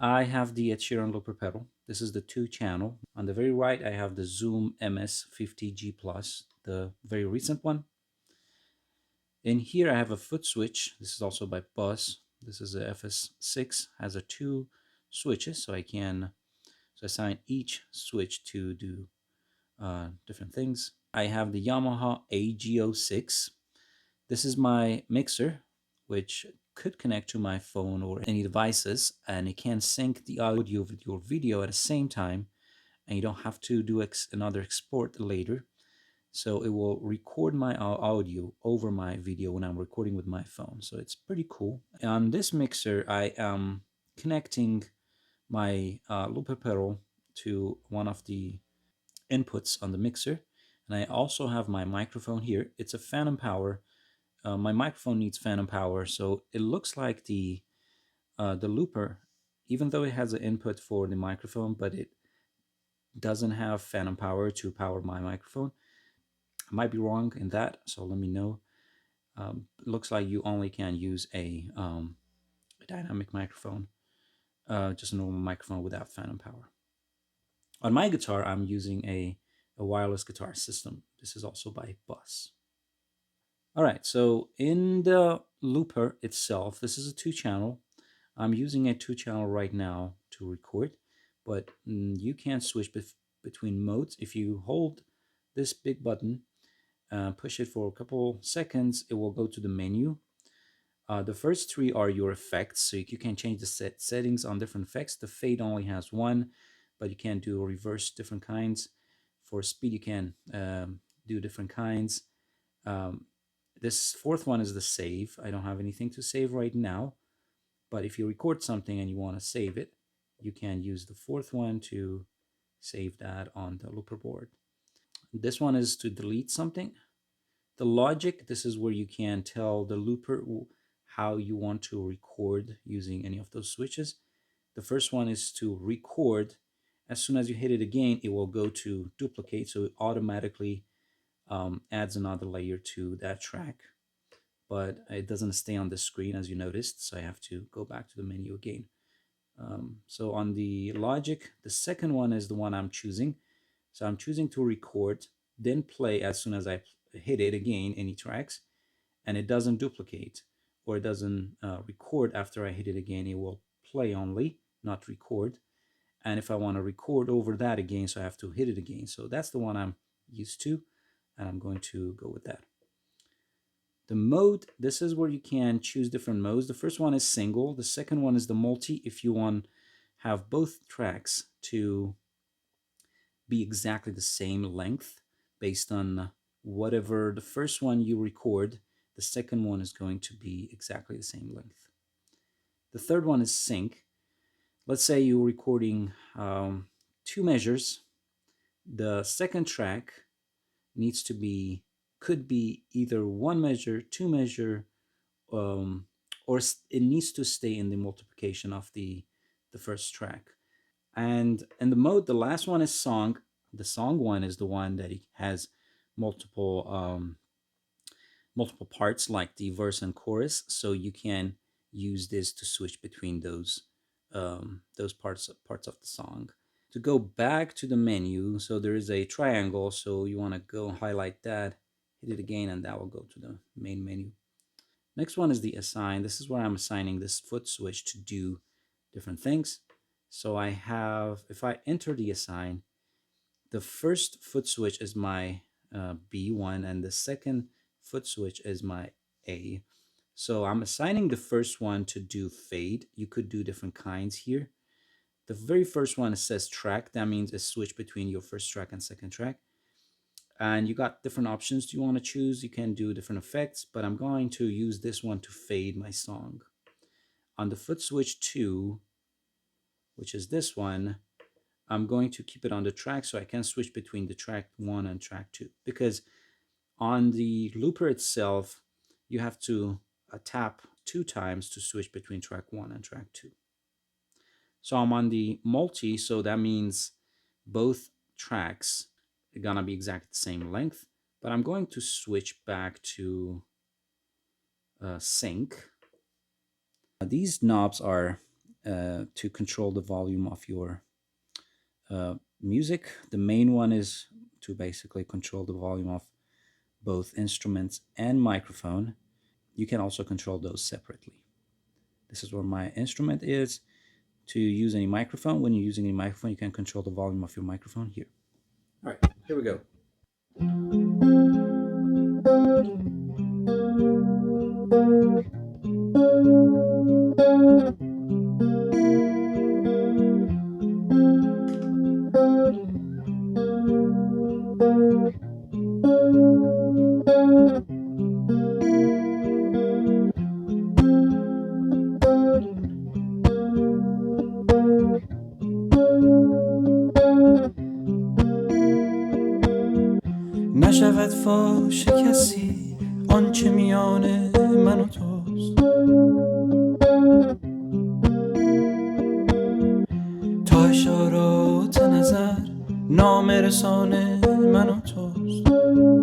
I have the Sheeran looper pedal. This is the 2 channel. On the very right, I have the Zoom MS50G Plus, the very recent one. In here, I have a foot switch. This is also by Buzz. This is a FS6, has a 2 switches, so I can assign each switch to do different things. I have the Yamaha AGO6. This is my mixer, which could connect to my phone or any devices, and it can sync the audio with your video at the same time, and you don't have to do another export later. So it will record my audio over my video when I'm recording with my phone. So it's pretty cool. On this mixer, I am connecting my looper pedal to one of the inputs on the mixer. And I also have my microphone here. It's a phantom power. My microphone needs phantom power, so it looks like the looper, even though it has an input for the microphone, but it doesn't have phantom power to power my microphone. I might be wrong in that, so let me know. It looks like you only can use a dynamic microphone, just a normal microphone without phantom power. On my guitar, I'm using a wireless guitar system. This is also by Buzz. All right, so in the looper itself, this is a 2 channel. I'm using a 2 channel right now to record, but you can switch between modes. If you hold this big button, push it for a couple seconds, it will go to the menu. The first 3 are your effects, so you can change the settings on different effects. The fade only has 1, but you can do reverse different kinds. For speed, you can do different kinds. Um, this 4th one is the save. I don't have anything to save right now, but if you record something and you want to save it, you can use the 4th one to save that on the looper board. This one is to delete something. The logic, this is where you can tell the looper how you want to record using any of those switches. The first one is to record. As soon as you hit it again, it will go to duplicate, so it automatically adds another layer to that track, but it doesn't stay on the screen as you noticed, so I have to go back to the menu again. So on the logic, the second one is the one I'm choosing. So I'm choosing to record, then play as soon as I hit it again, any tracks, and it doesn't duplicate, or it doesn't record after I hit it again. It will play only, not record. And if I want to record over that again, so I have to hit it again. So that's the one I'm used to, and I'm going to go with that. The mode, this is where you can choose different modes. The first one is single. The second one is the multi, if you want have both tracks to be exactly the same length based on whatever the first one you record, the second one is going to be exactly the same length. The third one is sync. Let's say you're recording 2 measures. The second track needs to be, could be either 1 measure, 2 measure, or it needs to stay in the multiplication of the first track. And in the mode, the last one is song. The song one is the one that has multiple multiple parts, like the verse and chorus. So you can use this to switch between those parts of the song. To go back to the menu, so there is a triangle. So you want to go highlight that, hit it again, and that will go to the main menu. Next one is the assign. This is where I'm assigning this foot switch to do different things. So I have, if I enter the assign, the first foot switch is my B1 and the second foot switch is my A. So I'm assigning the first one to do fade. You could do different kinds here. The very first one says track. That means a switch between your first track and second track. And you got different options you want to choose. You can do different effects, but I'm going to use this one to fade my song. On the foot switch 2, which is this one, I'm going to keep it on the track so I can switch between the track 1 and track 2. Because on the looper itself, you have to tap 2 times to switch between track 1 and track 2. So I'm on the multi, so that means both tracks are gonna be exactly the same length, but I'm going to switch back to sync. These knobs are to control the volume of your music. The main one is to basically control the volume of both instruments and microphone. You can also control those separately. This is where my instrument is. To use any microphone, when you're using any microphone, you can control the volume of your microphone here. All right, here we go. نشود فاش کسی آنچه میان من و توست، تا اشارات نظر نام رسان من و توست.